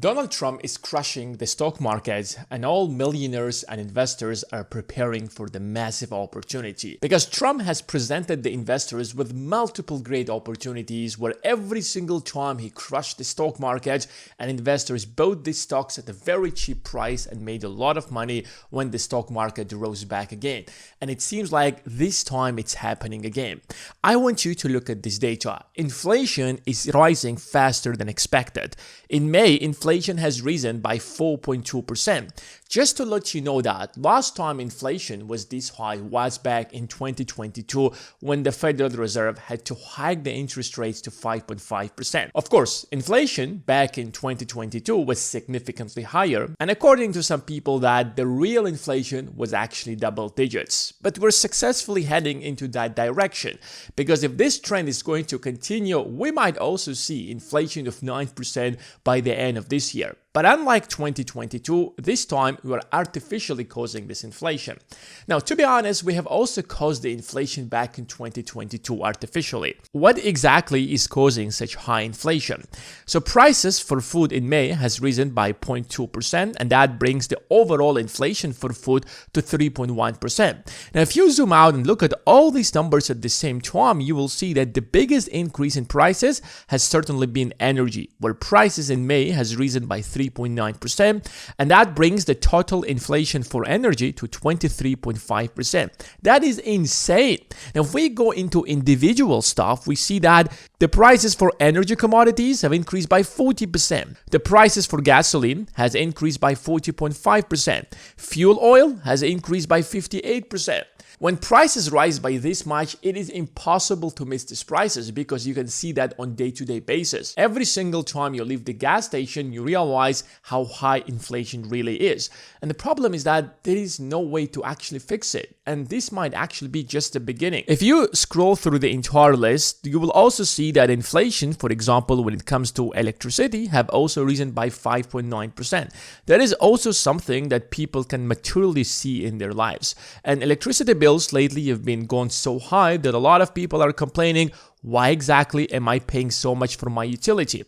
Donald Trump is crushing the stock market, and all millionaires and investors are preparing for the massive opportunity. Because Trump has presented the investors with multiple great opportunities where every single time he crushed the stock market and investors bought these stocks at a very cheap price and made a lot of money when the stock market rose back again. And it seems like this time it's happening again. I want you to look at this data. Inflation is rising faster than expected. In May, inflation has risen by 4.2%. Just to let you know that last time inflation was this high was back in 2022 when the Federal Reserve had to hike the interest rates to 5.5%. Of course, inflation back in 2022 was significantly higher, and according to some people that the real inflation was actually double digits. But we're successfully heading into that direction, because if this trend is going to continue, we might also see inflation of 9% by the end of this year. But unlike 2022, this time we are artificially causing this inflation. Now, to be honest, we have also caused the inflation back in 2022 artificially. What exactly is causing such high inflation? So prices for food in May has risen by 0.2%, and that brings the overall inflation for food to 3.1%. Now, if you zoom out and look at all these numbers at the same time, you will see that the biggest increase in prices has certainly been energy, where prices in May has risen by 3.9%, and that brings the total inflation for energy to 23.5%. That is insane. Now, if we go into individual stuff, we see that the prices for energy commodities have increased by 40%. The prices for gasoline has increased by 40.5%. Fuel oil has increased by 58%. When prices rise by this much, it is impossible to miss these prices because you can see that on day-to-day basis. Every single time you leave the gas station, you realize how high inflation really is. And the problem is that there is no way to actually fix it. And this might actually be just the beginning. If you scroll through the entire list, you will also see that inflation, for example, when it comes to electricity, have also risen by 5.9%. That is also something that people can materially see in their lives. And electricity bills lately have been gone so high that a lot of people are complaining, why exactly am I paying so much for my utility?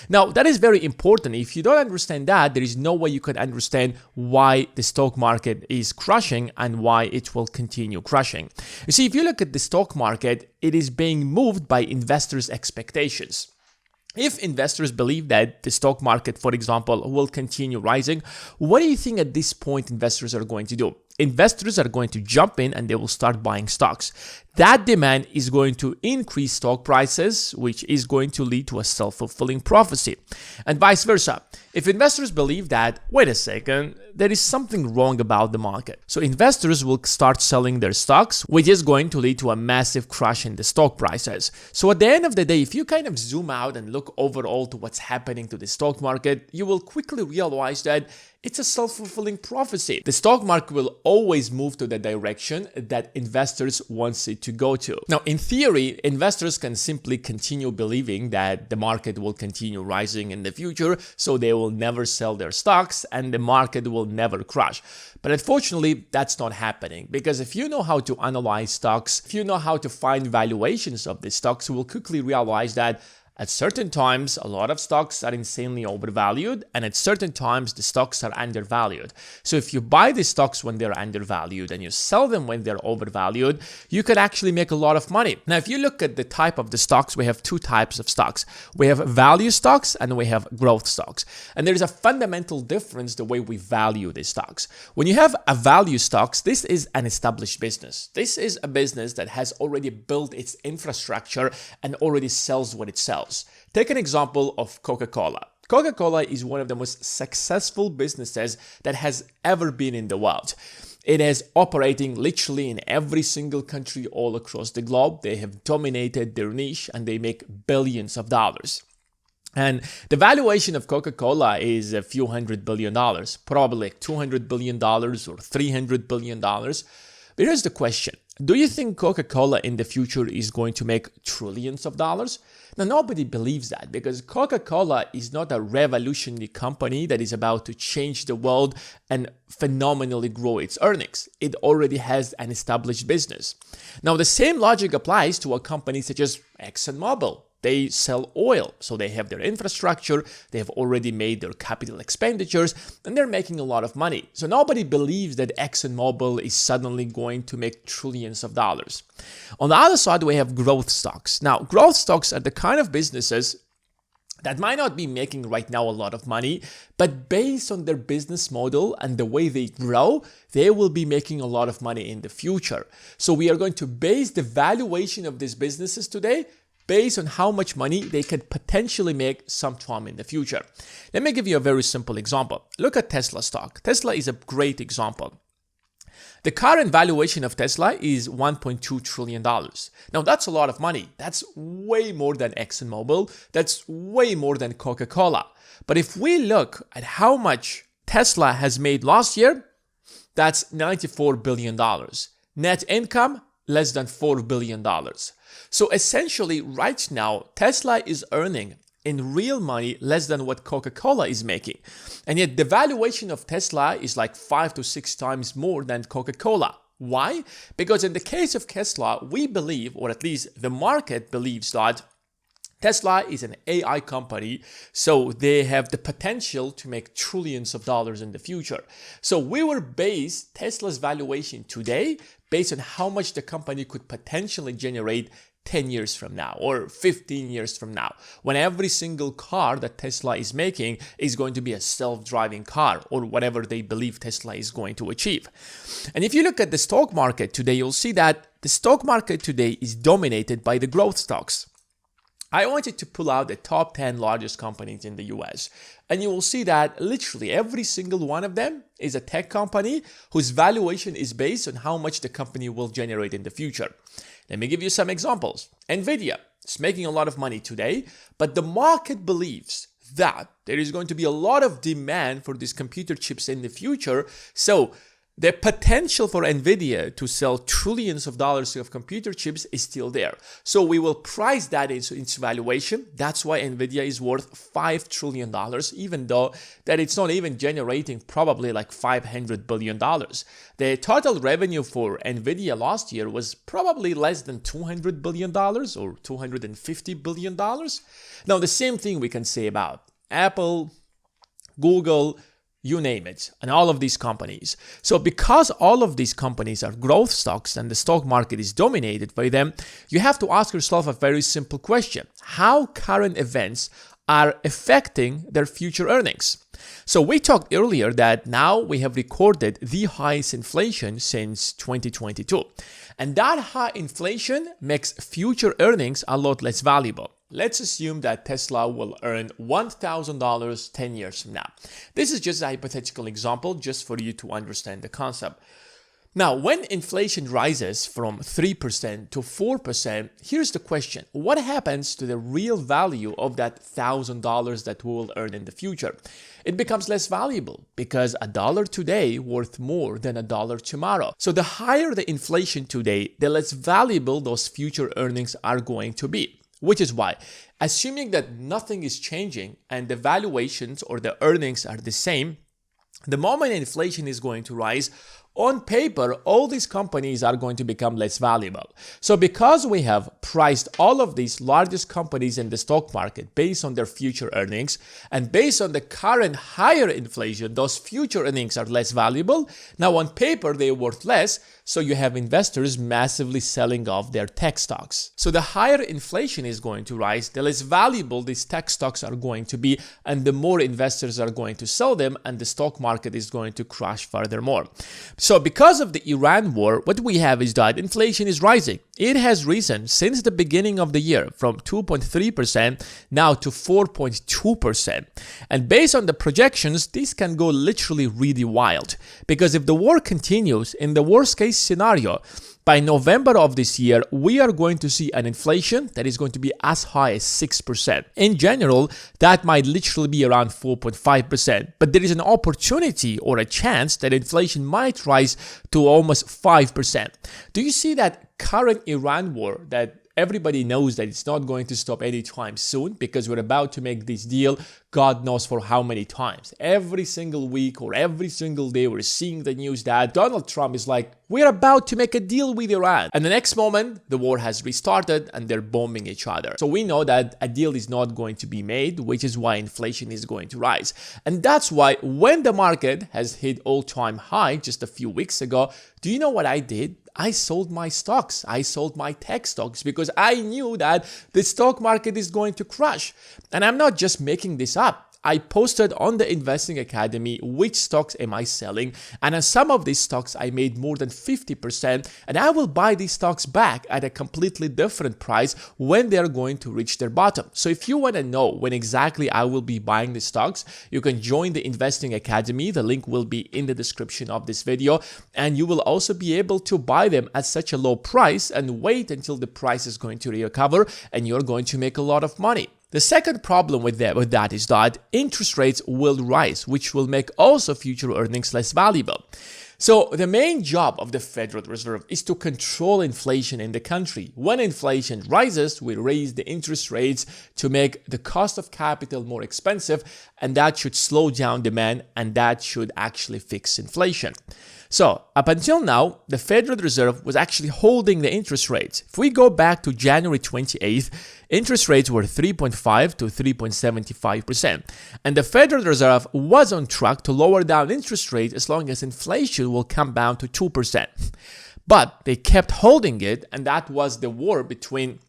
Now, that is very important. If you don't understand that, there is no way you can understand why the stock market is crushing and why it will continue crushing. You see, if you look at the stock market, it is being moved by investors' expectations. If investors believe that the stock market, for example, will continue rising, what do you think at this point investors are going to do? Investors are going to jump in and they will start buying stocks. That demand is going to increase stock prices, which is going to lead to a self-fulfilling prophecy. And vice versa. If investors believe that, wait a second, there is something wrong about the market, so investors will start selling their stocks, which is going to lead to a massive crash in the stock prices. So at the end of the day, if you kind of zoom out and look overall to what's happening to the stock market, you will quickly realize that it's a self-fulfilling prophecy. The stock market will always move to the direction that investors want it to go to. Now, in theory, investors can simply continue believing that the market will continue rising in the future, so they will never sell their stocks and the market will never crash. But unfortunately, that's not happening, because if you know how to analyze stocks, if you know how to find valuations of the stocks, you will quickly realize that at certain times, a lot of stocks are insanely overvalued, and at certain times, the stocks are undervalued. So if you buy the stocks when they're undervalued and you sell them when they're overvalued, you can actually make a lot of money. Now, if you look at the type of the stocks, we have two types of stocks. We have value stocks and we have growth stocks. And there is a fundamental difference the way we value these stocks. When you have a value stocks, this is an established business. This is a business that has already built its infrastructure and already sells what it sells. Take an example of Coca-Cola. Coca-Cola is one of the most successful businesses that has ever been in the world. It is operating literally in every single country all across the globe. They have dominated their niche and they make billions of dollars. And the valuation of Coca-Cola is a few $100 billion, probably like $200 billion or $300 billion. But here's the question. Do you think Coca-Cola in the future is going to make trillions of dollars? Now, nobody believes that, because Coca-Cola is not a revolutionary company that is about to change the world and phenomenally grow its earnings. It already has an established business. Now, the same logic applies to a company such as ExxonMobil. They sell oil, so they have their infrastructure, they have already made their capital expenditures, and they're making a lot of money. So nobody believes that ExxonMobil is suddenly going to make trillions of dollars. On the other side, we have growth stocks. Now, growth stocks are the kind of businesses that might not be making right now a lot of money, but based on their business model and the way they grow, they will be making a lot of money in the future. So we are going to base the valuation of these businesses today based on how much money they could potentially make sometime in the future. Let me give you a very simple example. Look at Tesla stock. Tesla is a great example. The current valuation of Tesla is $1.2 trillion. Now, that's a lot of money. That's way more than ExxonMobil. That's way more than Coca-Cola. But if we look at how much Tesla has made last year, that's $94 billion. Net income, less than $4 billion. So essentially, right now, Tesla is earning in real money less than what Coca-Cola is making. And yet the valuation of Tesla is like 5 to 6 times more than Coca-Cola. Why? Because in the case of Tesla, we believe, or at least the market believes, that Tesla is an AI company, so they have the potential to make trillions of dollars in the future. So we will base Tesla's valuation today based on how much the company could potentially generate 10 years from now or 15 years from now, when every single car that Tesla is making is going to be a self-driving car or whatever they believe Tesla is going to achieve. And if you look at the stock market today, you'll see that the stock market today is dominated by the growth stocks. I wanted to pull out the top 10 largest companies in the US, and you will see that literally every single one of them is a tech company whose valuation is based on how much the company will generate in the future. Let me give you some examples. Nvidia is making a lot of money today, but the market believes that there is going to be a lot of demand for these computer chips in the future. So the potential for Nvidia to sell trillions of dollars of computer chips is still there. So we will price that into its valuation. That's why Nvidia is worth $5 trillion, even though that it's not even generating probably like $500 billion. The total revenue for Nvidia last year was probably less than $200 billion or $250 billion. Now, the same thing we can say about Apple, Google, you name it, and all of these companies. So because all of these companies are growth stocks and the stock market is dominated by them, you have to ask yourself a very simple question. How current events are affecting their future earnings? So we talked earlier that now we have recorded the highest inflation since 2022. And that high inflation makes future earnings a lot less valuable. Let's assume that Tesla will earn $1,000 10 years from now. This is just a hypothetical example, just for you to understand the concept. Now, when inflation rises from 3% to 4%, here's the question. What happens to the real value of that $1,000 that we will earn in the future? It becomes less valuable because a dollar today worth more than a dollar tomorrow. So the higher the inflation today, the less valuable those future earnings are going to be. Which is why, assuming that nothing is changing and the valuations or the earnings are the same, the moment inflation is going to rise, on paper, all these companies are going to become less valuable. So because we have priced all of these largest companies in the stock market based on their future earnings, and based on the current higher inflation, those future earnings are less valuable. Now on paper, they're worth less. So you have investors massively selling off their tech stocks. So the higher inflation is going to rise, the less valuable these tech stocks are going to be, and the more investors are going to sell them, and the stock market is going to crash furthermore. So because of the Iran war, what we have is that inflation is rising. It has risen since the beginning of the year from 2.3% now to 4.2%. And based on the projections, this can go literally really wild. Because if the war continues, in the worst case scenario, by November of this year, we are going to see an inflation that is going to be as high as 6%. In general, that might literally be around 4.5%. But there is an opportunity or a chance that inflation might rise to almost 5%. Do you see that current Iran war that everybody knows that it's not going to stop anytime soon because we're about to make this deal God knows for how many times. Every single week or every single day, we're seeing the news that Donald Trump is like, we're about to make a deal with Iran. And the next moment, the war has restarted and they're bombing each other. So we know that a deal is not going to be made, which is why inflation is going to rise. And that's why when the market has hit all-time high just a few weeks ago, do you know what I did? I sold my stocks. I sold my tech stocks because I knew that the stock market is going to crash. And I'm not just making this up. I posted on the Investing Academy which stocks am I selling, and on some of these stocks I made more than 50%, and I will buy these stocks back at a completely different price when they are going to reach their bottom. So if you want to know when exactly I will be buying the stocks, you can join the Investing Academy. The link will be in the description of this video, and you will also be able to buy them at such a low price and wait until the price is going to recover and you're going to make a lot of money. The second problem with that is that interest rates will rise, which will make also future earnings less valuable. So the main job of the Federal Reserve is to control inflation in the country. When inflation rises, we raise the interest rates to make the cost of capital more expensive, and that should slow down demand, and that should actually fix inflation. So up until now, the Federal Reserve was actually holding the interest rates. If we go back to January 28th, interest rates were 3.5 to 3.75%. And the Federal Reserve was on track to lower down interest rates as long as inflation will come down to 2%. But they kept holding it, and that was the war between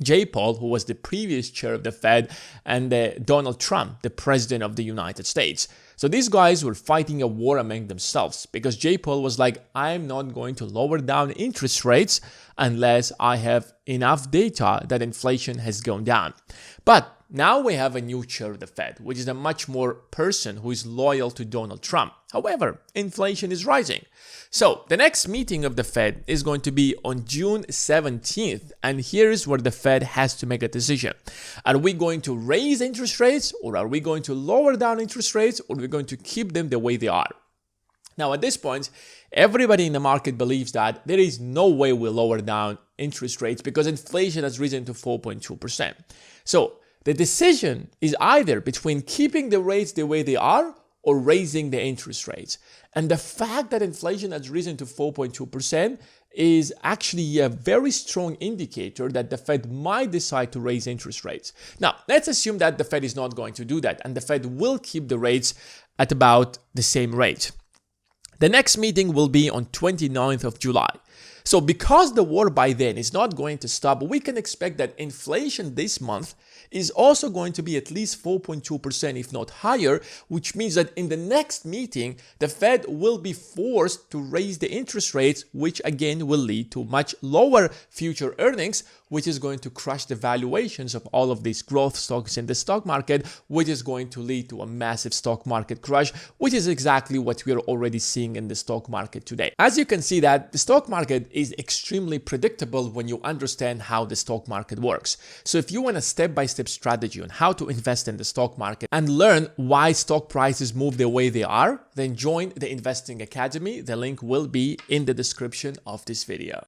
Jay Powell, who was the previous chair of the Fed, and Donald Trump, the president of the United States. So these guys were fighting a war among themselves because Jay Powell was like, I'm not going to lower down interest rates unless I have enough data that inflation has gone down. But now we have a new chair of the Fed, which is a much more person who is loyal to Donald Trump. However, inflation is rising. So the next meeting of the Fed is going to be on June 17th. And here's where the Fed has to make a decision. Are we going to raise interest rates, or are we going to lower down interest rates, or are we going to keep them the way they are? Now, at this point, everybody in the market believes that there is no way we'll lower down interest rates because inflation has risen to 4.2%. So the decision is either between keeping the rates the way they are or raising the interest rates. And the fact that inflation has risen to 4.2% is actually a very strong indicator that the Fed might decide to raise interest rates. Now, let's assume that the Fed is not going to do that and the Fed will keep the rates at about the same rate. The next meeting will be on 29th of July. So because the war by then is not going to stop, we can expect that inflation this month is also going to be at least 4.2%, if not higher, which means that in the next meeting, the Fed will be forced to raise the interest rates, which again will lead to much lower future earnings, which is going to crush the valuations of all of these growth stocks in the stock market, which is going to lead to a massive stock market crash, which is exactly what we are already seeing in the stock market today. As you can see that the stock market is extremely predictable when you understand how the stock market works. So if you want a step-by-step strategy on how to invest in the stock market and learn why stock prices move the way they are, then join the Investing Academy. The link will be in the description of this video.